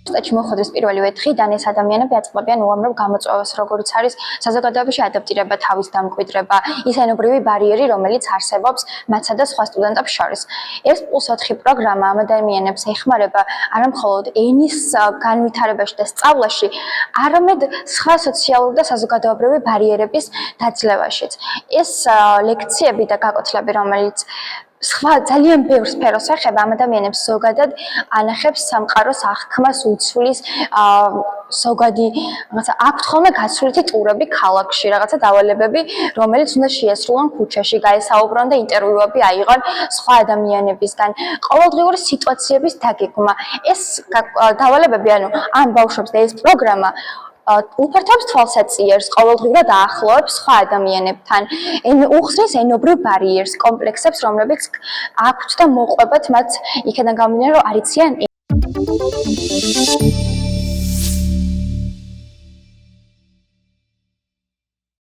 სტატში მოხდეს პირველივე დღიდან ეს ადამიანები აწყობენ უამრავ გამოწვევას, როგორც არის საზოგადოებაში ადაპტირება, თავის დამკვიდრება, ის ენობრივი ბარიერი, რომელიც არსებობს მათსა და სხვა სტუდენტებს შორის. ეს +4 პროგრამა ამ ადამიანებს ეხმარება არამხოლოდ ენის განვითარებაში და სწავლაში, არამედ სხვა სოციალური და საზოგადოებრივი ბარიერების დაძლევაშიც. ეს ლექციები და გაკოთლები, რომელიც სხვა ძალიან ბევრ სფეროს ეხება, ამ ადამიანებს ზოგადად ანახებს სამყაროს აღქმას, უცვლის, ზოგადი რაღაცა აქვთ ხოლმე გასვლითი ტურები ქალაქში, რაღაცა დავალებები, რომელიც უნდა შეესრულონ ქუჩაში, გაესაუბრონ და ინტერვიუები აიღონ სხვა ადამიანებისგან, ყოველდღიური სიტუაციების დაგეგმა. ეს დავალებები, ანუ ამ ბავშვებს და ეს პროგრამა უფართობს თვალსაჩინოს, ყოველდღიურად აახლოებს სხვა ადამიანებთან, უხსნის ენობრივ ბარიერს, კომპლექსებს, რომლებიც აქვთ და მოყვებათ მათ იქიდან გამომდინარე, რომ არ იციან